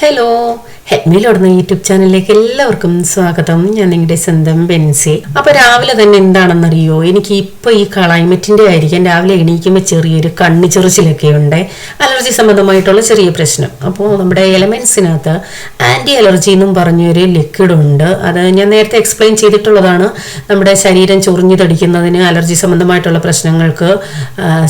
Hello, ഹെഡ്മിലോടുന്ന YouTube ചാനലിലേക്ക് എല്ലാവർക്കും സ്വാഗതം. ഞാൻ നിങ്ങളുടെ സ്വന്തം ബെൻസി. അപ്പോൾ രാവിലെ തന്നെ എന്താണെന്നറിയോ, എനിക്ക് ഇപ്പോൾ ഈ ക്ലൈമറ്റിൻ്റെ ആയിരിക്കും രാവിലെ എണീക്കുമ്പോൾ ചെറിയൊരു കണ്ണിച്ചൊറിച്ചിലൊക്കെ ഉണ്ട്. അലർജി സംബന്ധമായിട്ടുള്ള ചെറിയ പ്രശ്നം. അപ്പോൾ നമ്മുടെ എലമെൻസിനകത്ത് ആൻറ്റി അലർജി എന്നും പറഞ്ഞൊരു ലിക്വിഡ് ഉണ്ട്. അത് ഞാൻ നേരത്തെ എക്സ്പ്ലെയിൻ ചെയ്തിട്ടുള്ളതാണ്. നമ്മുടെ ശരീരം ചൊറിഞ്ഞു തടിക്കുന്നതിന്, അലർജി സംബന്ധമായിട്ടുള്ള പ്രശ്നങ്ങൾക്ക്,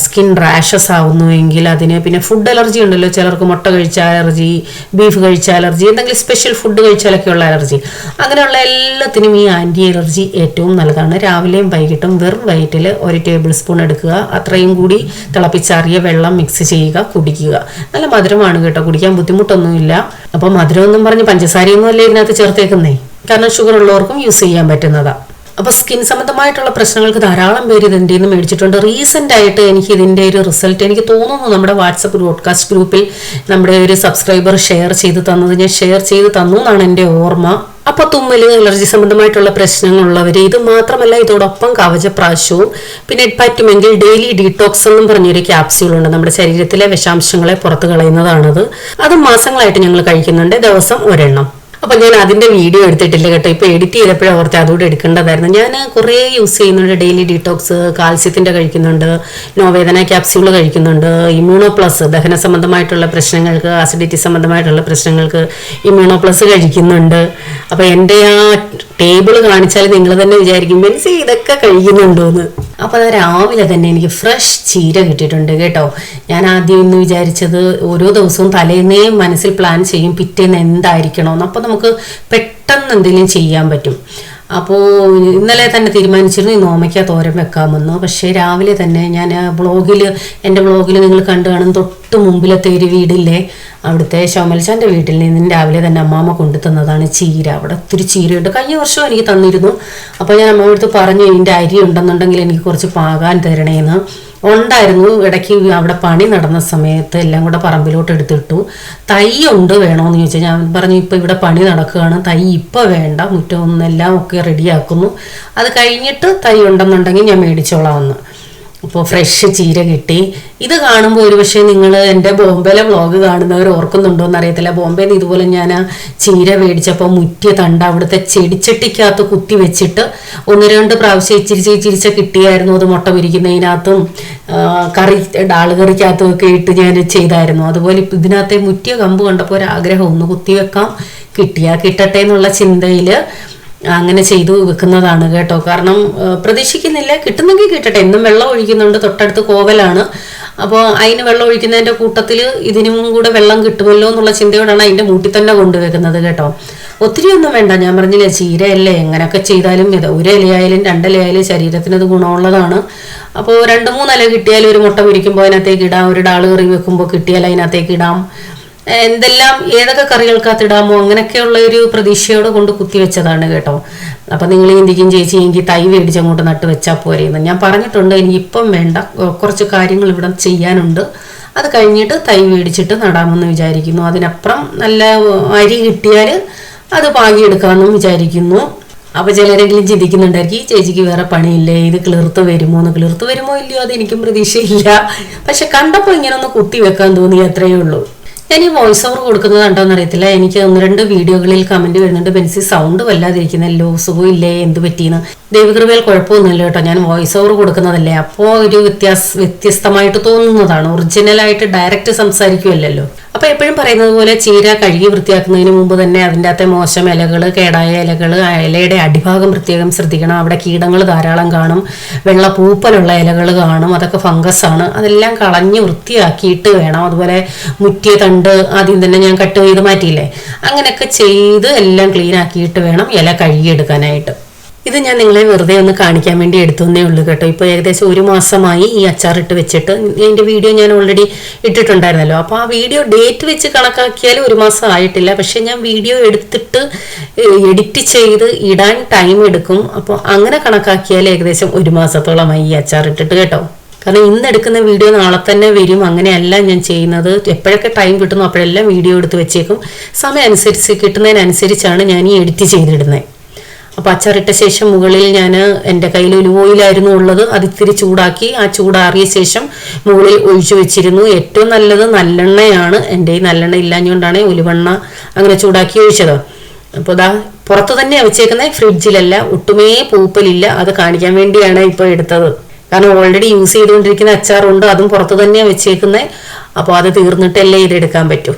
സ്കിൻ റാഷസ് ആവുന്നുവെങ്കിൽ അതിന്, പിന്നെ ഫുഡ് അലർജി ഉണ്ടല്ലോ, ചിലർക്ക് മുട്ട കഴിച്ചാൽ അലർജി, ബീഫ് കഴിച്ചാൽ അലർജി, എന്തെങ്കിലും സ്പെഷ്യൽ ഫുഡ് കഴിച്ചാലൊക്കെയുള്ള അലർജി, അങ്ങനെയുള്ള എല്ലാത്തിനും ഈ ആൻറ്റി അലർജി ഏറ്റവും നല്ലതാണ്. രാവിലെയും വൈകിട്ടും വെറും വയറ്റിൽ 1 ടേബിൾ സ്പൂൺ എടുക്കുക. അത്രയും കൂടി തിളപ്പിച്ചാറിയ വെള്ളം മിക്സ് ചെയ്യുക, കുടിക്കുക. നല്ല മധുരമാണ് കേട്ടോ, കുടിക്കാൻ ബുദ്ധിമുട്ടൊന്നുമില്ല. അപ്പോൾ മധുരമൊന്നും പറഞ്ഞ് പഞ്ചസാരയൊന്നും അല്ലേ ഇതിനകത്ത് ചേർത്തേക്കുന്നേ, കാരണം ഷുഗർ ഉള്ളവർക്കും യൂസ് ചെയ്യാൻ പറ്റുന്നതാണ്. അപ്പോൾ സ്കിൻ സംബന്ധമായിട്ടുള്ള പ്രശ്നങ്ങൾക്ക് ധാരാളം പേര് ഇതിൻ്റെ നിന്ന് മേടിച്ചിട്ടുണ്ട്. റീസെൻ്റ് ആയിട്ട് എനിക്ക് ഇതിൻ്റെ ഒരു റിസൾട്ട് എനിക്ക് തോന്നുന്നു നമ്മുടെ വാട്സപ്പ് ബ്രോഡ്കാസ്റ്റ് ഗ്രൂപ്പിൽ നമ്മുടെ ഒരു സബ്സ്ക്രൈബർ ഷെയർ ചെയ്ത് തന്നത്, ഞാൻ ഷെയർ ചെയ്ത് തന്നു എന്നാണ് എൻ്റെ ഓർമ്മ. അപ്പോൾ തുമ്മല്, അലർജി സംബന്ധമായിട്ടുള്ള പ്രശ്നങ്ങളുള്ളവർ ഇത് മാത്രമല്ല, ഇതോടൊപ്പം കവചപ്രാശവും, പിന്നെ പറ്റുമെങ്കിൽ ഡെയിലി ഡീടോക്സ് എന്നും പറഞ്ഞൊരു ക്യാപ്സ്യൂളുണ്ട്. നമ്മുടെ ശരീരത്തിലെ വിഷാംശങ്ങളെ പുറത്ത് കളയുന്നതാണത്. അത് മാസങ്ങളായിട്ട് ഞങ്ങൾ കഴിക്കുന്നുണ്ട്, ദിവസം ഒരെണ്ണം. അപ്പം ഞാൻ അതിൻ്റെ വീഡിയോ എടുത്തിട്ടില്ല കേട്ടോ. ഇപ്പോൾ എഡിറ്റ് ചെയ്തപ്പോഴാണ് ഓർത്ത് അതുകൂടെ എടുക്കേണ്ടതായിരുന്നു. ഞാൻ കുറേ യൂസ് ചെയ്യുന്നുണ്ട്. ഡെയിലി ഡീടോക്സ്, കാൽസ്യത്തിൻ്റെ കഴിക്കുന്നുണ്ട്, നോവേദന ക്യാപ്സ്യൂൾ കഴിക്കുന്നുണ്ട്, ഇമ്മ്യൂണോ പ്ലസ് ദഹന സംബന്ധമായിട്ടുള്ള പ്രശ്നങ്ങൾക്ക്, അസിഡിറ്റി സംബന്ധമായിട്ടുള്ള പ്രശ്നങ്ങൾക്ക് ഇമ്മ്യൂണോ പ്ലസ് കഴിക്കുന്നുണ്ട്. അപ്പോൾ എൻ്റെ ആ ടേബിൾ കാണിച്ചാൽ നിങ്ങൾ തന്നെ വിചാരിക്കും ബെൻസി ഇതൊക്കെ കഴിക്കുന്നുണ്ടോയെന്ന്. അപ്പോൾ അത് രാവിലെ തന്നെ എനിക്ക് ഫ്രഷ് ചീര കിട്ടിയിട്ടുണ്ട് കേട്ടോ. ഞാൻ ആദ്യം ഇന്ന് വിചാരിച്ചത് ഓരോ ദിവസവും തലേന്നേ മനസ്സിൽ പ്ലാൻ ചെയ്യും പിറ്റേന്ന് എന്തായിരിക്കണമെന്ന്. അപ്പോൾ നമുക്ക് പെട്ടെന്ന് എന്തെങ്കിലും ചെയ്യാൻ പറ്റും. അപ്പോൾ ഇന്നലെ തന്നെ തീരുമാനിച്ചിരുന്നു ഈ ഓമയ്ക്ക തോരൻ വെക്കാമെന്ന്. പക്ഷേ രാവിലെ തന്നെ ഞാൻ എൻ്റെ ബ്ലോഗിൽ നിങ്ങൾ കണ്ടു കാണും, തൊട്ട് മുമ്പിലത്തെ ഒരു വീടില്ലേ, അവിടുത്തെ ഷോമൽച്ചാൻ്റെ വീട്ടിൽ നിന്ന് രാവിലെ തന്നെ അമ്മാമ്മ കൊണ്ടു തന്നതാണ് ചീര. അവിടെ ഒത്തിരി ചീരയുണ്ട്, കഴിഞ്ഞ വർഷം എനിക്ക് തന്നിരുന്നു. അപ്പോൾ ഞാൻ അമ്മയോടുത്ത് പറഞ്ഞു ഇതിൻ്റെ അരി ഉണ്ടെന്നുണ്ടെങ്കിൽ എനിക്ക് കുറച്ച് പാകാൻ തരണേന്ന്. ഉണ്ടായിരുന്നു. ഇടയ്ക്ക് അവിടെ പണി നടന്ന സമയത്ത് എല്ലാം കൂടെ പറമ്പിലോട്ട് എടുത്തിട്ടു. തൈ ഉണ്ട് വേണമെന്ന് ചോദിച്ചാൽ ഞാൻ പറഞ്ഞു ഇപ്പോൾ ഇവിടെ പണി നടക്കുകയാണ്, തൈ ഇപ്പോൾ വേണ്ട, മുറ്റമൊന്നെല്ലാം ഒക്കെ റെഡിയാക്കുന്നു, അത് കഴിഞ്ഞിട്ട് തൈ ഉണ്ടെന്നുണ്ടെങ്കിൽ ഞാൻ മേടിച്ചോളാമെന്ന്. അപ്പോൾ ഫ്രഷ് ചീര കിട്ടി. ഇത് കാണുമ്പോൾ ഒരു പക്ഷേ നിങ്ങൾ എൻ്റെ ബോംബെയിലെ വ്ളോഗ് കാണുന്നവർ ഓർക്കുന്നുണ്ടോ എന്നറിയത്തില്ല. ബോംബെയിൽ നിന്ന് ഇതുപോലെ ഞാൻ ആ ചീര മേടിച്ചപ്പോൾ മുറ്റിയ തണ്ട അവിടുത്തെ ചെടിച്ചട്ടിക്കകത്ത് കുത്തി വെച്ചിട്ട് 1-2 പ്രാവശ്യം ഇച്ചിരിച്ച കിട്ടിയായിരുന്നു. അത് മുട്ട പൊരിക്കുന്നതിനകത്തും കറി, ഡാളുകറിക്കകത്തും ഒക്കെ ഇട്ട് ഞാൻ ചെയ്തായിരുന്നു. അതുപോലെ ഇതിനകത്തെ മുറ്റിയ കമ്പ് കണ്ടപ്പോൾ ഒരാഗ്രഹം ഒന്ന് കുത്തിവെക്കാം, കിട്ടട്ടെ എന്നുള്ള ചിന്തയിൽ അങ്ങനെ ചെയ്തു വെക്കുന്നതാണ് കേട്ടോ. കാരണം പ്രതീക്ഷിക്കുന്നില്ല, കിട്ടുന്നെങ്കിൽ കിട്ടട്ടെ. എന്നും വെള്ളം ഒഴിക്കുന്നുണ്ട്, തൊട്ടടുത്ത് കോവലാണ്. അപ്പോൾ അതിന് വെള്ളം ഒഴിക്കുന്നതിൻ്റെ കൂട്ടത്തിൽ ഇതിനും കൂടെ വെള്ളം കിട്ടുമല്ലോ എന്നുള്ള ചിന്തയോടാണ് അതിൻ്റെ മൂട്ടിൽ തന്നെ കൊണ്ടുവെക്കുന്നത് കേട്ടോ. ഒത്തിരി ഒന്നും വേണ്ട, ഞാൻ പറഞ്ഞില്ലേ ചീരയല്ലേ, എങ്ങനെയൊക്കെ ചെയ്താലും ഇത് 1 ഇലയായാലും 2 ഇലയായാലും ശരീരത്തിന് അത് ഗുണമുള്ളതാണ്. അപ്പോൾ 2-3 ഇല കിട്ടിയാലും ഒരു മുട്ട പൊരിക്കുമ്പോൾ അതിനകത്തേക്ക് ഇടാം, ഒരു ഡാള് കറി വെക്കുമ്പോൾ കിട്ടിയാൽ അതിനകത്തേക്ക് ഇടാം, എന്തെല്ലാം ഏതൊക്കെ കറികൾക്കകത്ത് ഇടാമോ അങ്ങനെയൊക്കെയുള്ള ഒരു പ്രതീക്ഷയോടെ കൊണ്ട് കുത്തിവെച്ചതാണ് കേട്ടോ. അപ്പം നിങ്ങൾ ചിന്തിക്കും ചേച്ചി എനിക്ക് തൈ മേടിച്ച് അങ്ങോട്ട് നട്ട് വെച്ചാൽ പോരെയെന്ന്. ഞാൻ പറഞ്ഞിട്ടുണ്ട് എനിക്കിപ്പം വേണ്ട, കുറച്ച് കാര്യങ്ങൾ ഇവിടെ ചെയ്യാനുണ്ട്, അത് കഴിഞ്ഞിട്ട് തൈ മേടിച്ചിട്ട് നടാമെന്ന് വിചാരിക്കുന്നു. അതിനപ്പുറം നല്ല അരി കിട്ടിയാൽ അത് പാകിയെടുക്കാമെന്നും വിചാരിക്കുന്നു. അപ്പോൾ ചിലരെങ്കിലും ചിന്തിക്കുന്നുണ്ടായിരിക്കും ഈ ചേച്ചിക്ക് വേറെ പണിയില്ലേ, ഇത് കിളിർത്ത് വരുമോ ഇല്ലയോ, അത് എനിക്കും പ്രതീക്ഷയില്ല. പക്ഷെ കണ്ടപ്പോൾ ഇങ്ങനെ ഒന്ന് കുത്തി വെക്കാൻ തോന്നി, അത്രയേ ഉള്ളൂ. ഞാൻ ഈ വോയിസ് ഓവർ കൊടുക്കുന്നത് കണ്ടോന്ന് അറിയത്തില്ല. എനിക്ക് 1-2 വീഡിയോകളിൽ കമന്റ് വരുന്നുണ്ട്, ബെൻസി സൗണ്ട് വല്ലാതിരിക്കുന്നല്ലോ, സുഖമില്ലേ, എന്ത് പറ്റിയെന്ന്. ദൈവകൃപയിൽ കുഴപ്പമൊന്നുമില്ല കേട്ടോ, ഞാൻ വോയിസ് ഓവർ കൊടുക്കുന്നതല്ലേ, അപ്പോൾ ഒരു വ്യത്യസ്തമായിട്ട് തോന്നുന്നതാണ്. ഒറിജിനലായിട്ട് ഡയറക്റ്റ് സംസാരിക്കുമല്ലോ. അപ്പോൾ എപ്പോഴും പറയുന്നത് പോലെ ചീര കഴുകി വൃത്തിയാക്കുന്നതിന് മുമ്പ് തന്നെ അതിൻ്റെ അകത്തെ മോശം ഇലകൾ, കേടായ ഇലകൾ, ഇലയുടെ അടിഭാഗം പ്രത്യേകം ശ്രദ്ധിക്കണം. അവിടെ കീടങ്ങൾ ധാരാളം കാണും, വെള്ള പൂപ്പലുള്ള ഇലകൾ കാണും, അതൊക്കെ ഫംഗസാണ്. അതെല്ലാം കളഞ്ഞ് വൃത്തിയാക്കിയിട്ട് വേണം. അതുപോലെ മുറ്റിയ തണ്ട് ആദ്യം തന്നെ ഞാൻ കട്ട് ചെയ്ത് മാറ്റിയില്ലേ, അങ്ങനെയൊക്കെ ചെയ്ത് എല്ലാം ക്ലീൻ ആക്കിയിട്ട് വേണം ഇല കഴുകിയെടുക്കാനായിട്ട്. ഇത് ഞാൻ നിങ്ങളെ വെറുതെ ഒന്ന് കാണിക്കാൻ വേണ്ടി എടുത്തേ ഉള്ളൂ കേട്ടോ. ഇപ്പോൾ ഏകദേശം 1 മാസമായി ഈ അച്ചാറിട്ട് വെച്ചിട്ട്. ഇതിൻ്റെ വീഡിയോ ഞാൻ ഓൾറെഡി ഇട്ടിട്ടുണ്ടായിരുന്നല്ലോ. അപ്പോൾ ആ വീഡിയോ ഡേറ്റ് വെച്ച് കണക്കാക്കിയാൽ 1 മാസം ആയിട്ടില്ല. പക്ഷേ ഞാൻ വീഡിയോ എടുത്തിട്ട് എഡിറ്റ് ചെയ്ത് ഇടാൻ ടൈം എടുക്കും. അപ്പോൾ അങ്ങനെ കണക്കാക്കിയാൽ ഏകദേശം 1 മാസത്തോളമായി ഈ അച്ചാറിട്ടിട്ട് കേട്ടോ. കാരണം ഇന്ന് എടുക്കുന്ന വീഡിയോ നാളെ തന്നെ വരും, അങ്ങനെയല്ല ഞാൻ ചെയ്യുന്നത്. എപ്പോഴൊക്കെ ടൈം കിട്ടുന്നു അപ്പോഴെല്ലാം വീഡിയോ എടുത്ത് വെച്ചേക്കും. സമയം അനുസരിച്ച് കിട്ടുന്നതിനനുസരിച്ചാണ് ഞാൻ ഈ എഡിറ്റ് ചെയ്തിടുന്നത്. അപ്പോൾ അച്ചാറിട്ട ശേഷം മുകളിൽ ഞാൻ എൻ്റെ കയ്യിൽ ഒലിവ് ഓയിലായിരുന്നു ഉള്ളത്, അത് ഇത്തിരി ചൂടാക്കി ആ ചൂടാറിയ ശേഷം മുകളിൽ ഒഴിച്ചു വെച്ചിരുന്നു. ഏറ്റവും നല്ലത് നല്ലെണ്ണയാണ്. എൻ്റെ ഈ നല്ലെണ്ണ ഇല്ലാഞ്ഞുകൊണ്ടാണ് ഒലിവെണ്ണ അങ്ങനെ ചൂടാക്കി ഒഴിച്ചത്. അപ്പോൾ ഇതാ പുറത്ത് തന്നെയാണ് വെച്ചേക്കുന്നത്, ഫ്രിഡ്ജിലല്ല. ഒട്ടുമേ പൂപ്പലില്ല. അത് കാണിക്കാൻ വേണ്ടിയാണ് ഇപ്പോൾ എടുത്തത്. കാരണം ഓൾറെഡി യൂസ് ചെയ്തുകൊണ്ടിരിക്കുന്ന അച്ചാറുണ്ട്, അതും പുറത്ത് തന്നെയാണ് വെച്ചേക്കുന്നത്. അപ്പോൾ അത് തീർന്നിട്ടല്ലേ ഇതെടുക്കാൻ പറ്റൂ.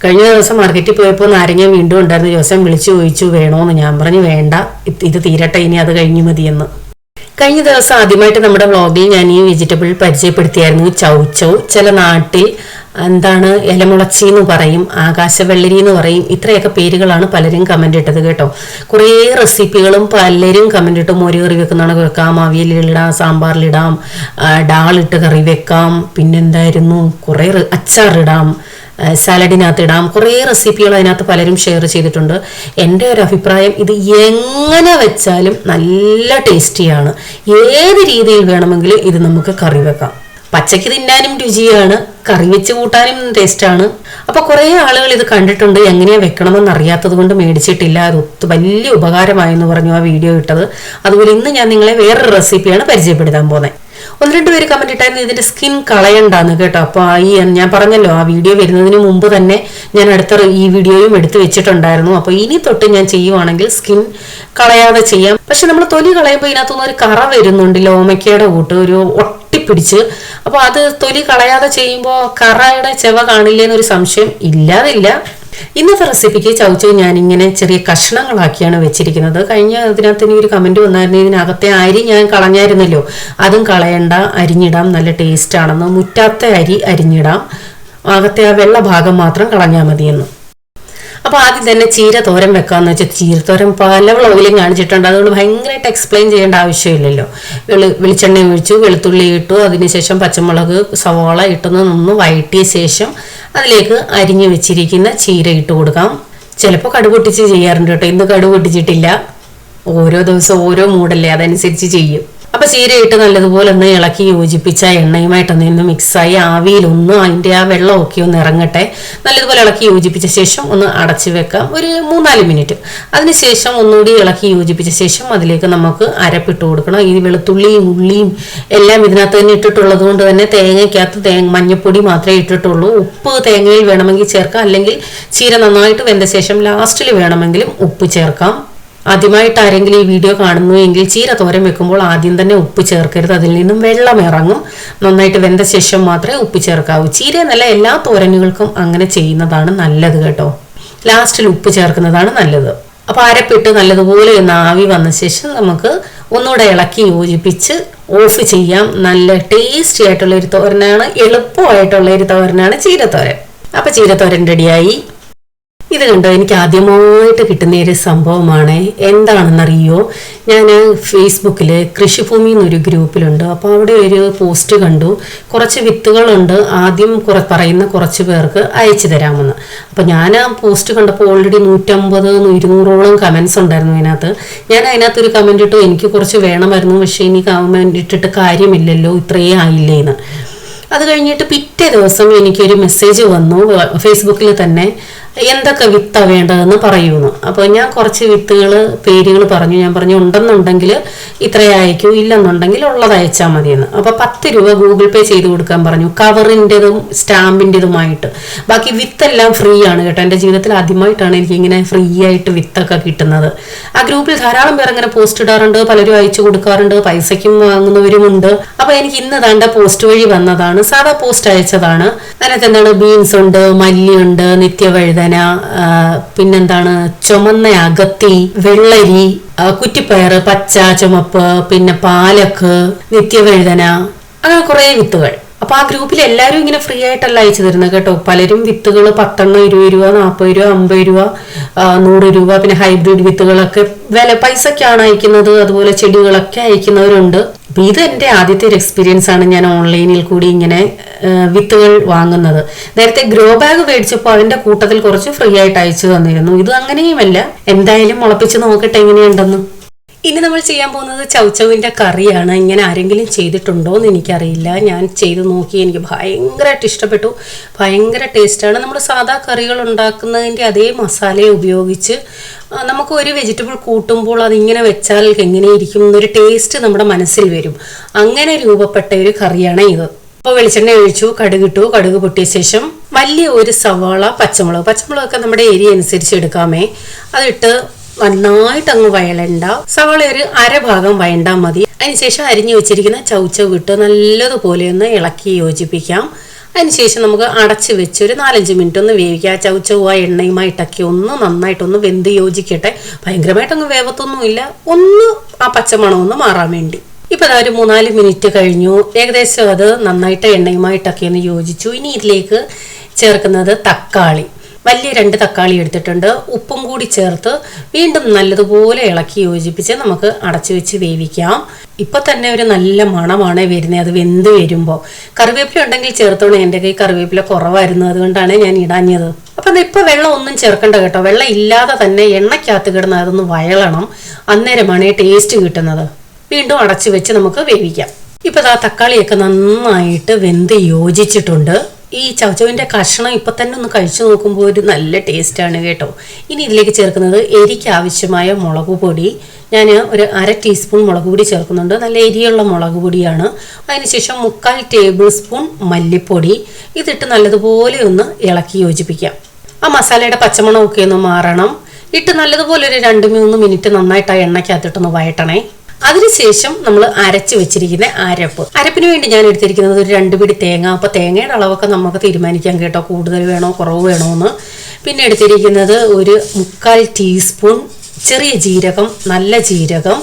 കഴിഞ്ഞ ദിവസം മാർക്കറ്റിൽ പോയപ്പോൾ നാരങ്ങ വീണ്ടും ഉണ്ടായിരുന്നു. ദിവസം വിളിച്ചു ചോദിച്ചു വേണോന്ന്. ഞാൻ പറഞ്ഞു വേണ്ട, ഇത് തീരട്ടെ, ഇനി അത് കഴിഞ്ഞു മതിയെന്ന്. കഴിഞ്ഞ ദിവസം ആദ്യമായിട്ട് നമ്മുടെ വ്ളോഗിൽ ഞാൻ ഈ വെജിറ്റബിൾ പരിചയപ്പെടുത്തിയായിരുന്നു, ചൗച്ചൗ. ചില നാട്ടിൽ എന്താണ് ഇലമുളച്ചി എന്ന് പറയും, ആകാശവെള്ളരി എന്ന് പറയും. ഇത്രയൊക്കെ പേരുകളാണ് പലരും കമന്റ് ഇട്ടത് കേട്ടോ. കുറേ റെസിപ്പികളും പലരും കമന്റ് ഇട്ട് മോര് കറി വെക്കുന്നതാണ് വെക്കാം, അവിയലിടാം, സാമ്പാറിലിടാം, ഡാളിട്ട് കറി വെക്കാം, പിന്നെന്തായിരുന്നു കുറേ അച്ചാറിടാം, സാലഡിനകത്ത് ഇടാം. കുറേ റെസിപ്പികൾ അതിനകത്ത് പലരും ഷെയർ ചെയ്തിട്ടുണ്ട്. എൻ്റെ ഒരു അഭിപ്രായം, ഇത് എങ്ങനെ വെച്ചാലും നല്ല ടേസ്റ്റിയാണ്. ഏത് രീതിയിൽ വേണമെങ്കിലും ഇത് നമുക്ക് കറി വെക്കാം. പച്ചയ്ക്ക് തിന്നാനും രുചിയാണ്, കറി വെച്ച് കൂട്ടാനും ടേസ്റ്റാണ്. അപ്പോൾ കുറേ ആളുകൾ ഇത് കണ്ടിട്ടുണ്ട്, എങ്ങനെയാ വെക്കണമെന്ന് അറിയാത്തത് കൊണ്ട് മേടിച്ചിട്ടില്ല. അത് വലിയ ഉപകാരമായെന്ന് പറഞ്ഞു ആ വീഡിയോ ഇട്ടത്. അതുപോലെ ഇന്ന് ഞാൻ നിങ്ങളെ വേറൊരു റെസിപ്പിയാണ് പരിചയപ്പെടുത്താൻ പോകുന്നത്. 1-2 പേര് കമന്റ് ഇട്ടായിരുന്നു ഇതിന്റെ സ്കിൻ കളയണ്ടാന്ന് കേട്ടോ. അപ്പോൾ ഞാൻ പറഞ്ഞല്ലോ, ആ വീഡിയോ വരുന്നതിന് മുമ്പ് തന്നെ ഞാൻ അടുത്ത ഈ വീഡിയോയും എടുത്തു വെച്ചിട്ടുണ്ടായിരുന്നു. അപ്പോൾ ഇനി തൊട്ട് ഞാൻ ചെയ്യുവാണെങ്കിൽ സ്കിൻ കളയാതെ ചെയ്യാം. പക്ഷെ നമ്മൾ തൊലി കളയുമ്പോൾ ഇതിനകത്തുനിന്ന് ഒരു കറ വരുന്നുണ്ട്, ലോമയ്ക്കയുടെ കൂട്ട് ഒരു ഒട്ടിപ്പിടിച്ച്. അപ്പോൾ അത് തൊലി കളയാതെ ചെയ്യുമ്പോൾ കറയുടെ ചെവ കാണില്ലേന്നൊരു സംശയം ഇല്ലാതില്ല. ഇന്നത്തെ റെസിപ്പിക്ക് ചൗച്ചൗ ഞാനിങ്ങനെ ചെറിയ കഷ്ണങ്ങളാക്കിയാണ് വെച്ചിരിക്കുന്നത്. കഴിഞ്ഞ ഇതിനകത്ത് ഇനി ഒരു കമന്റ് വന്നായിരുന്നു, ഇതിനകത്തെ അരി ഞാൻ കളഞ്ഞായിരുന്നല്ലോ, അതും കളയണ്ട, അരിഞ്ഞിടാം, നല്ല ടേസ്റ്റ് ആണെന്ന്. മുറ്റാത്ത അരി അരിഞ്ഞിടാം, അകത്തെ ആ വെള്ള ഭാഗം മാത്രം കളഞ്ഞാൽ മതിയെന്ന്. അപ്പോൾ ആദ്യം തന്നെ ചീര തോരൻ വെക്കാമെന്ന് വെച്ചാൽ, ചീരത്തോരൻ പല വ്ളോഗിലും കാണിച്ചിട്ടുണ്ട്, അതുകൊണ്ട് ഭയങ്കരമായിട്ട് എക്സ്പ്ലെയിൻ ചെയ്യേണ്ട ആവശ്യമില്ലല്ലോ. വെളിച്ചെണ്ണ ഒഴിച്ചു, വെളുത്തുള്ളി ഇട്ടു, അതിനുശേഷം പച്ചമുളക്, സവാള ഇട്ടൊന്ന് വഴറ്റിയ ശേഷം അതിലേക്ക് അരിഞ്ഞു വെച്ചിരിക്കുന്ന ചീര ഇട്ട് കൊടുക്കാം. ചിലപ്പോൾ കടുക് പൊട്ടിച്ച് ചെയ്യാറുണ്ട് കേട്ടോ, ഇന്ന് കടുക് പൊട്ടിച്ചിട്ടില്ല. ഓരോ ദിവസം ഓരോ മൂഡല്ലേ, അതനുസരിച്ച് ചെയ്യും. അപ്പോൾ ചീര ഇട്ട് നല്ലതുപോലെ ഒന്ന് ഇളക്കി യോജിപ്പിച്ച എണ്ണയുമായിട്ടൊന്ന് മിക്സായി ആവിയിലൊന്ന് അതിൻ്റെ ആ വെള്ളമൊക്കെ ഒന്ന് ഇറങ്ങട്ടെ. നല്ലതുപോലെ ഇളക്കി യോജിപ്പിച്ച ശേഷം ഒന്ന് അടച്ചു വെക്കാം ഒരു 3-4 മിനിറ്റ്. അതിനുശേഷം ഒന്നുകൂടി ഇളക്കി യോജിപ്പിച്ച ശേഷം അതിലേക്ക് നമുക്ക് അരപ്പിട്ട് കൊടുക്കണം. ഈ വെളുത്തുള്ളിയും ഉള്ളിയും എല്ലാം ഇതിനകത്ത് തന്നെ ഇട്ടിട്ടുള്ളത് കൊണ്ട് തന്നെ തേങ്ങയ്ക്കകത്ത് മഞ്ഞപ്പൊടി മാത്രമേ ഇട്ടിട്ടുള്ളൂ. ഉപ്പ് തേങ്ങയിൽ വേണമെങ്കിൽ ചേർക്കാം, അല്ലെങ്കിൽ ചീര നന്നായിട്ട് വെന്ത ശേഷം ലാസ്റ്റിൽ വേണമെങ്കിലും ഉപ്പ് ചേർക്കാം. ആദ്യമായിട്ട് ആരെങ്കിലും ഈ വീഡിയോ കാണുന്നുവെങ്കിൽ ചീര തോരൻ വെക്കുമ്പോൾ ആദ്യം തന്നെ ഉപ്പ് ചേർക്കരുത്, അതിൽ നിന്നും വെള്ളം ഇറങ്ങും. നന്നായിട്ട് വെന്ത ശേഷം മാത്രമേ ഉപ്പ് ചേർക്കാവൂ. ചീര എന്നല്ല, എല്ലാ തോരനുകൾക്കും അങ്ങനെ ചെയ്യുന്നതാണ് നല്ലത് കേട്ടോ. ലാസ്റ്റിൽ ഉപ്പ് ചേർക്കുന്നതാണ് നല്ലത്. അപ്പോൾ അരപ്പിട്ട് നല്ലതുപോലെ ഒന്ന് ആവി വന്ന ശേഷം നമുക്ക് ഒന്നുകൂടെ ഇളക്കി യോജിപ്പിച്ച് ഓഫ് ചെയ്യാം. നല്ല ടേസ്റ്റി ആയിട്ടുള്ള ഒരു തോരനാണ്, എളുപ്പമായിട്ടുള്ള ഒരു തോരനാണ് ചീരത്തോരൻ. അപ്പോൾ ചീരത്തോരൻ റെഡിയായി. ഇത് കണ്ടോ, എനിക്ക് ആദ്യമായിട്ട് കിട്ടുന്ന ഒരു സംഭവമാണ്. എന്താണെന്നറിയോ, ഞാൻ ഫേസ്ബുക്കിൽ കൃഷിഭൂമി എന്നൊരു ഗ്രൂപ്പിലുണ്ട്. അപ്പോൾ അവിടെ ഒരു പോസ്റ്റ് കണ്ടു, കുറച്ച് വിത്തുകളുണ്ട്, ആദ്യം പറയുന്ന കുറച്ച് പേർക്ക് അയച്ചു തരാമെന്ന്. അപ്പോൾ ഞാൻ ആ പോസ്റ്റ് കണ്ടപ്പോൾ ഓൾറെഡി 150-200ഓളം കമൻസ് ഉണ്ടായിരുന്നു അതിനകത്ത്. ഞാൻ അതിനകത്തൊരു കമൻറ്റ് ഇട്ടു, എനിക്ക് കുറച്ച് വേണമായിരുന്നു, പക്ഷേ ഇനി കമൻറ്റ് ഇട്ടിട്ട് കാര്യമില്ലല്ലോ, ഇത്രയേ ആയില്ലേന്ന്. അത് കഴിഞ്ഞിട്ട് പിറ്റേ ദിവസം എനിക്കൊരു മെസ്സേജ് വന്നു ഫേസ്ബുക്കിൽ തന്നെ, എന്തൊക്കെ വിത്താണ് വേണ്ടതെന്ന് പറയുന്നു. അപ്പോൾ ഞാൻ കുറച്ച് പേരുകൾ പറഞ്ഞു. ഞാൻ പറഞ്ഞു ഉണ്ടെന്നുണ്ടെങ്കിൽ ഇത്ര അയക്കൂ, ഇല്ലെന്നുണ്ടെങ്കിൽ ഉള്ളത് അയച്ചാൽ മതിയെന്ന്. അപ്പോൾ 10 രൂപ ഗൂഗിൾ പേ ചെയ്ത് കൊടുക്കാൻ പറഞ്ഞു, കവറിൻ്റെതും സ്റ്റാമ്പിൻ്റെതുമായിട്ട്. ബാക്കി വിത്തെല്ലാം ഫ്രീ ആണ് കേട്ടോ. എൻ്റെ ജീവിതത്തിൽ ആദ്യമായിട്ടാണ് എനിക്കിങ്ങനെ ഫ്രീ ആയിട്ട് വിത്തൊക്കെ കിട്ടുന്നത്. ആ ഗ്രൂപ്പിൽ ധാരാളം പേർ അങ്ങനെ പോസ്റ്റ് ഇടാറുണ്ട്, പലരും അയച്ചു കൊടുക്കാറുണ്ട്, പൈസയ്ക്കും വാങ്ങുന്നവരുമുണ്ട്. അപ്പോൾ എനിക്ക് ഇന്ന് താണ്ട പോസ്റ്റ് വഴി വന്നതാണ്, സാധാ പോസ്റ്റ് അയച്ചതാണ്. അതിനകത്ത് എന്താണ്, ബീൻസ് ഉണ്ട്, മല്ലിയുണ്ട്, നിത്യവഴുതന, പിന്നെന്താണ് ചുമന്ന അകത്തി, വെള്ളരി, കുറ്റിപ്പയറ്, പച്ച, ചുമപ്പ്, പിന്നെ പാലക്ക്, നിത്യവഴുതന, അങ്ങനെ കുറേ വിത്തുകൾ. അപ്പൊ ആ ഗ്രൂപ്പിൽ എല്ലാവരും ഇങ്ങനെ ഫ്രീ ആയിട്ടല്ല അയച്ചു തരുന്നത് കേട്ടോ. പലരും വിത്തുകൾ 10 എണ്ണം 20 രൂപ, 40 രൂപ, 50 രൂപ, 100 രൂപ, പിന്നെ ഹൈബ്രിഡ് വിത്തുകളൊക്കെ പൈസക്കാണ് അയക്കുന്നത്. അതുപോലെ ചെടികളൊക്കെ അയക്കുന്നവരുണ്ട്. അപ്പൊ ഇത് എൻ്റെ ആദ്യത്തെ ഒരു എക്സ്പീരിയൻസ് ആണ്, ഞാൻ ഓൺലൈനിൽ കൂടി ഇങ്ങനെ വിത്തുകൾ വാങ്ങുന്നത്. നേരത്തെ ഗ്രോ ബാഗ് മേടിച്ചപ്പോൾ അതിന്റെ കൂട്ടത്തിൽ കുറച്ച് ഫ്രീ ആയിട്ട് അയച്ചു തന്നിരുന്നു. ഇത് അങ്ങനെയുമല്ല. എന്തായാലും മുളപ്പിച്ച് നോക്കട്ടെ എങ്ങനെയുണ്ടെന്ന്. ഇനി നമ്മൾ ചെയ്യാൻ പോകുന്നത് ചൗച്ചൗവിൻ്റെ കറിയാണ്. ഇങ്ങനെ ആരെങ്കിലും ചെയ്തിട്ടുണ്ടോ എന്ന് എനിക്കറിയില്ല. ഞാൻ ചെയ്ത് നോക്കി, എനിക്ക് ഭയങ്കരമായിട്ട് ഇഷ്ടപ്പെട്ടു. ഭയങ്കര ടേസ്റ്റാണ്. നമ്മൾ സാധാ കറികൾ ഉണ്ടാക്കുന്നതിൻ്റെ അതേ മസാല ഉപയോഗിച്ച് നമുക്ക് ഒരു വെജിറ്റബിൾ കൂട്ടുമ്പോൾ അതിങ്ങനെ വെച്ചാൽ എങ്ങനെയിരിക്കും എന്നൊരു ടേസ്റ്റ് നമ്മുടെ മനസ്സിൽ വരും. അങ്ങനെ രൂപപ്പെട്ട ഒരു കറിയാണ് ഇത്. അപ്പോൾ വെളിച്ചെണ്ണ ഒഴിച്ചു, കടുകിട്ടു. കടുക് പൊട്ടിയ ശേഷം വലിയ ഒരു സവാള, പച്ചമുളകൊക്കെ നമ്മുടെ ഏരിയ അനുസരിച്ച് എടുക്കാമേ. അതിട്ട് നന്നായിട്ട് അങ്ങ് വയലണ്ട. സവാള ഒരു അരഭാഗം വയണ്ടാൽ മതി. അതിനുശേഷം അരിഞ്ഞു വെച്ചിരിക്കുന്ന ചൗച്ചവ് ഇട്ട് നല്ലതുപോലെ ഒന്ന് ഇളക്കി യോജിപ്പിക്കാം. അതിനുശേഷം നമുക്ക് അടച്ചു വെച്ച് ഒരു 4-5 മിനിറ്റ് ഒന്ന് വേവിക്കാം. ചൗച്ചവ് ആ എണ്ണയുമായിട്ടൊക്കെ ഒന്ന് നന്നായിട്ടൊന്ന് വെന്ത് യോജിക്കട്ടെ. ഭയങ്കരമായിട്ടങ്ങ് വേവത്തൊന്നുമില്ല, ഒന്ന് ആ പച്ചമണം ഒന്ന് മാറാൻ വേണ്ടി. ഇപ്പൊ ഒരു 3-4 മിനിറ്റ് കഴിഞ്ഞു. ഏകദേശം അത് നന്നായിട്ട് എണ്ണയുമായിട്ടൊക്കെ ഒന്ന് യോജിച്ചു. ഇനി ഇതിലേക്ക് ചേർക്കുന്നത് തക്കാളി. വലിയ 2 തക്കാളി എടുത്തിട്ടുണ്ട്. ഉപ്പും കൂടി ചേർത്ത് വീണ്ടും നല്ലതുപോലെ ഇളക്കി യോജിപ്പിച്ച് നമുക്ക് അടച്ചു വെച്ച് വേവിക്കാം. ഇപ്പൊ തന്നെ ഒരു നല്ല മണമാണ് വരുന്നത് അത് വെന്ത് വരുമ്പോൾ. കറിവേപ്പില ഉണ്ടെങ്കിൽ ചേർത്തോണേ. എൻ്റെ കൈ കറിവേപ്പില കുറവായിരുന്നു, അതുകൊണ്ടാണ് ഞാൻ ഇടാഞ്ഞത്. അപ്പൊ ഇപ്പൊ വെള്ളം ഒന്നും ചേർക്കണ്ട കേട്ടോ. വെള്ളം ഇല്ലാതെ തന്നെ എണ്ണയ്ക്കകത്ത് കിടന്ന് അതൊന്ന് വയളണം. അന്നേരമാണ് ടേസ്റ്റ് കിട്ടുന്നത്. വീണ്ടും അടച്ചു വെച്ച് നമുക്ക് വേവിക്കാം. ഇപ്പൊ തക്കാളിയൊക്കെ നന്നായിട്ട് വെന്ത് യോജിച്ചിട്ടുണ്ട്. ഈ ചവച്ചവിൻ്റെ കഷ്ണം ഇപ്പൊ തന്നെ ഒന്ന് കഴിച്ചു നോക്കുമ്പോൾ ഒരു നല്ല ടേസ്റ്റാണ് കേട്ടോ. ഇനി ഇതിലേക്ക് ചേർക്കുന്നത് എരിക്ക് ആവശ്യമായ മുളക് പൊടി. ഞാൻ ഒരു 1/2 ടീസ്പൂൺ മുളക് പൊടി ചേർക്കുന്നുണ്ട്. നല്ല എരിയുള്ള മുളക് പൊടിയാണ്. അതിനുശേഷം 3/4 ടേബിൾ സ്പൂൺ മല്ലിപ്പൊടി. ഇതിട്ട് നല്ലതുപോലെ ഒന്ന് ഇളക്കി യോജിപ്പിക്കാം. ആ മസാലയുടെ പച്ചമണമൊക്കെ ഒന്ന് മാറണം. ഇട്ട് നല്ലതുപോലെ ഒരു 2-3 മിനിറ്റ് നന്നായിട്ട് ആ എണ്ണയ്ക്കകത്തിട്ടൊന്ന് വയട്ടണേ. അതിനുശേഷം നമ്മൾ അരച്ച് വെച്ചിരിക്കുന്ന അരപ്പിന് വേണ്ടി ഞാൻ എടുത്തിരിക്കുന്നത് ഒരു 2 പിടി തേങ്ങ. അപ്പോൾ തേങ്ങയുടെ അളവൊക്കെ നമുക്ക് തീരുമാനിക്കാം കേട്ടോ, കൂടുതൽ വേണോ കുറവ് വേണോ എന്ന്. പിന്നെ എടുത്തിരിക്കുന്നത് ഒരു 3/4 ടീസ്പൂൺ ചെറിയ ജീരകം, നല്ല ജീരകം,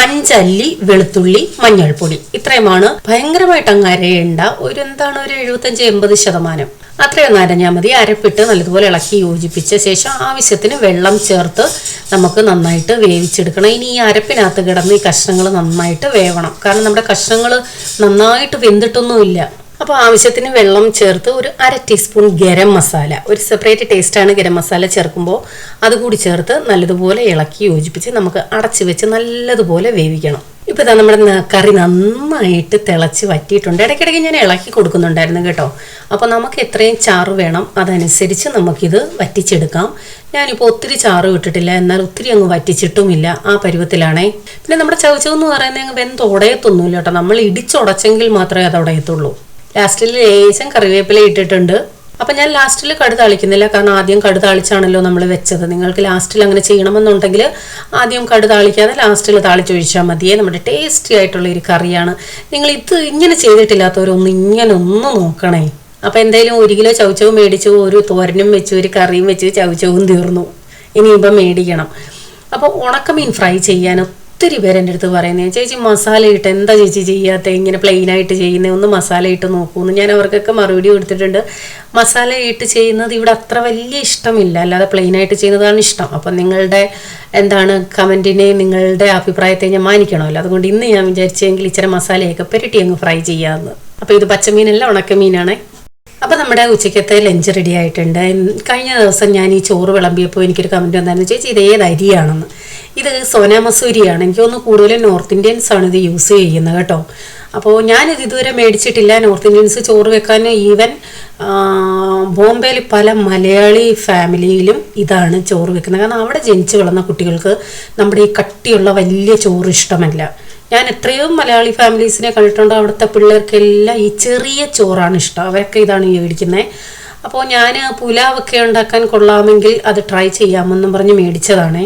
5 അല്ലി വെളുത്തുള്ളി, മഞ്ഞൾപ്പൊടി. ഇത്രയുമാണ്. ഭയങ്കരമായിട്ട് അങ്ങ് അരയേണ്ട. ഒരു 75-80% അത്രയൊന്നും അരഞ്ഞാൽ മതി. അരപ്പിട്ട് നല്ലതുപോലെ ഇളക്കി യോജിപ്പിച്ച ശേഷം ആവശ്യത്തിന് വെള്ളം ചേർത്ത് നമുക്ക് നന്നായിട്ട് വേവിച്ചെടുക്കണം. ഇനി ഈ അരപ്പിനകത്ത് കിടന്ന് ഈ കഷ്ണങ്ങൾ നന്നായിട്ട് വേവണം. കാരണം നമ്മുടെ കഷ്ണങ്ങൾ നന്നായിട്ട് വെന്തിട്ടൊന്നുമില്ല. അപ്പോൾ ആവശ്യത്തിന് വെള്ളം ചേർത്ത് ഒരു 1/2 ടീസ്പൂൺ ഗരം മസാല, ഒരു സെപ്പറേറ്റ് ടേസ്റ്റാണ് ഗരം മസാല ചേർക്കുമ്പോൾ, അതുകൂടി ചേർത്ത് നല്ലതുപോലെ ഇളക്കി യോജിപ്പിച്ച് നമുക്ക് അടച്ചു വെച്ച് നല്ലതുപോലെ വേവിക്കണം. ഇപ്പോൾ ഇതാ നമ്മുടെ കറി നന്നായിട്ട് തിളച്ച് വറ്റിയിട്ടുണ്ട്. ഇടയ്ക്കിടയ്ക്ക് ഞാൻ ഇളക്കി കൊടുക്കുന്നുണ്ടായിരുന്നു കേട്ടോ. അപ്പോൾ നമുക്ക് എത്രയും ചാറ് വേണം അതനുസരിച്ച് നമുക്കിത് വറ്റിച്ചെടുക്കാം. ഞാനിപ്പോൾ ഒത്തിരി ചാറ് വിട്ടിട്ടില്ല, എന്നാൽ ഒത്തിരി അങ്ങ് വറ്റിച്ചിട്ടുമില്ല. ആ പരുവത്തിലാണേ. പിന്നെ നമ്മുടെ ചവച്ചവെന്ന് പറയുന്നത് അങ്ങ് വെന്തുടയത്തൊന്നുമില്ല കേട്ടോ. നമ്മൾ ഇടിച്ചുടച്ചെങ്കിൽ മാത്രമേ അത് ഉടയത്തുള്ളൂ. ലാസ്റ്റിൽ ലേശം കറിവേപ്പില ഇട്ടിട്ടുണ്ട്. അപ്പം ഞാൻ ലാസ്റ്റിൽ കടു താളിക്കുന്നില്ല, കാരണം ആദ്യം കടു താളിച്ചാണല്ലോ നമ്മൾ വെച്ചത്. നിങ്ങൾക്ക് ലാസ്റ്റിൽ അങ്ങനെ ചെയ്യണമെന്നുണ്ടെങ്കിൽ ആദ്യം കടു താളിക്കാതെ ലാസ്റ്റിൽ താളിച്ചൊഴിച്ചാൽ മതിയേ. നമ്മുടെ ടേസ്റ്റി ആയിട്ടുള്ള ഒരു കറിയാണ്. നിങ്ങൾ ഇത് ഇങ്ങനെ ചെയ്തിട്ടില്ലാത്തവരൊന്ന് ഇങ്ങനെ ഒന്ന് നോക്കണേ. അപ്പം എന്തായാലും 1 കിലോ ചവച്ചവും മേടിച്ചു, ഒരു തോരനും വെച്ചു, ഒരു കറിയും വെച്ച് ചവച്ചവും തീർന്നു. ഇനിയിപ്പം മേടിക്കണം. അപ്പോൾ ഉണക്കമീൻ ഫ്രൈ ചെയ്യാൻ ഒത്തിരി പേര് എൻ്റെ അടുത്ത് പറയുന്നത്, ചേച്ചി മസാല ഇട്ട് എന്താ ചേച്ചി ചെയ്യാത്ത, ഇങ്ങനെ പ്ലെയിനായിട്ട് ചെയ്യുന്നത്, ഒന്ന് മസാല ഇട്ട് നോക്കൂന്ന്. ഞാൻ അവർക്കൊക്കെ മറുപടി കൊടുത്തിട്ടുണ്ട്. മസാല ഇട്ട് ചെയ്യുന്നത് ഇവിടെ അത്ര വലിയ ഇഷ്ടമില്ല, അല്ലാതെ പ്ലെയിനായിട്ട് ചെയ്യുന്നതാണ് ഇഷ്ടം. അപ്പം നിങ്ങളുടെ കമൻറ്റിനെ, നിങ്ങളുടെ അഭിപ്രായത്തെ ഞാൻ മാനിക്കണമല്ലോ. അതുകൊണ്ട് ഇന്ന് ഞാൻ വിചാരിച്ചെങ്കിൽ ഇച്ചിരി മസാലയൊക്കെ പുരട്ടി അങ്ങ് ഫ്രൈ ചെയ്യാമെന്ന്. അപ്പോൾ ഇത് പച്ചമീനല്ല, ഉണക്കമീനാണ്. അപ്പോൾ നമ്മുടെ ഉച്ചയ്ക്കത്തെ ലഞ്ച് റെഡി ആയിട്ടുണ്ട്. കഴിഞ്ഞ ദിവസം ഞാൻ ഈ ചോറ് വിളമ്പിയപ്പോൾ എനിക്കൊരു കമൻറ്റ് വന്നായിരുന്നു, ചേച്ചി ഇത് ഏത് അരിയാണെന്ന്. ഇത് സോനാ മസൂരിയാണ്. എനിക്ക് തോന്നുന്നു കൂടുതലും നോർത്ത് ഇന്ത്യൻസ് ആണ് ഇത് യൂസ് ചെയ്യുന്നത് കേട്ടോ. അപ്പോൾ ഞാനിത് ഇതുവരെ മേടിച്ചിട്ടില്ല. നോർത്ത് ഇന്ത്യൻസ് ചോറ് വെക്കാൻ ഈവൻ ബോംബെയിൽ പല മലയാളി ഫാമിലിയിലും ഇതാണ് ചോറ് വെക്കുന്നത്. കാരണം അവിടെ ജനിച്ച് വളർന്ന കുട്ടികൾക്ക് നമ്മുടെ ഈ കട്ടിയുള്ള വലിയ ചോറ് ഇഷ്ടമല്ല. ഞാൻ എത്രയോ മലയാളി ഫാമിലീസിനെ കണ്ടിട്ടുണ്ട്. അവിടുത്തെ പിള്ളേർക്കെല്ലാം ഈ ചെറിയ ചോറാണ് ഇഷ്ടം. അവരൊക്കെ ഇതാണ് മേടിക്കുന്നത്. അപ്പോൾ ഞാൻ പുലാവൊക്കെ ഉണ്ടാക്കാൻ കൊള്ളാമെങ്കിൽ അത് ട്രൈ ചെയ്യാമെന്നും പറഞ്ഞ് മേടിച്ചതാണ്.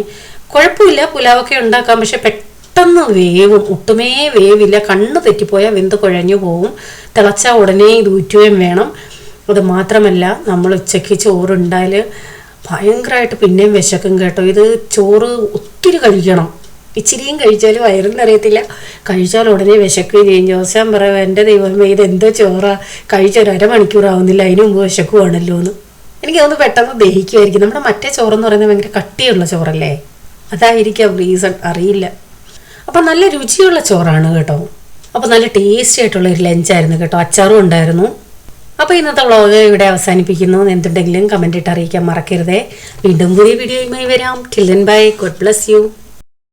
കുഴപ്പമില്ല, പുലാവൊക്കെ ഉണ്ടാക്കാം. പക്ഷെ പെട്ടെന്ന് വേവും, ഒട്ടുമേ വേവില്ല. കണ്ണ് തെറ്റിപ്പോയാൽ വെന്ത് കുഴഞ്ഞു പോവും. തിളച്ചാൽ ഉടനെ ഇത് ഊറ്റുകയും വേണം. അത് മാത്രമല്ല, നമ്മൾ ഉച്ചയ്ക്ക് ചോറുണ്ടായാൽ ഭയങ്കരമായിട്ട് പിന്നെയും വിശക്കും കേട്ടോ. ഇത് ചോറ് ഒത്തിരി കഴിക്കണം. ഇച്ചിരിയും കഴിച്ചാലും വയറൊന്നും അറിയത്തില്ല. കഴിച്ചാൽ ഉടനെ വിശക്കുകയും ചെയ്യും. ജോസാൻ പറയാം, എൻ്റെ ദൈവമേ ഇതെന്തോ ചോറാ, കഴിച്ചൊരു 1/2 മണിക്കൂറാവുന്നില്ല, അതിന് മുമ്പ് വിശക്കുവാണല്ലോ എന്ന്. എനിക്ക് അതൊന്ന് പെട്ടെന്ന് ദഹിക്കുമായിരിക്കും. നമ്മുടെ മറ്റേ ചോറെന്ന് പറയുന്നത് ഭയങ്കര കട്ടിയുള്ള ചോറല്ലേ, അതായിരിക്കാം റീസൺ, അറിയില്ല. അപ്പം നല്ല രുചിയുള്ള ചോറാണ് കേട്ടോ. അപ്പോൾ നല്ല ടേസ്റ്റി ആയിട്ടുള്ള ഒരു ലഞ്ചായിരുന്നു കേട്ടോ. അച്ചാറും ഉണ്ടായിരുന്നു. അപ്പോൾ ഇന്നത്തെ വ്ളോഗ് ഇവിടെ അവസാനിപ്പിക്കുന്നു. എന്തുണ്ടെങ്കിലും കമൻ്റ് ഇട്ട് അറിയിക്കാൻ മറക്കരുതേ. വീണ്ടും പുതിയ വീഡിയോയുമായി വരാം. Till then bye, God bless you.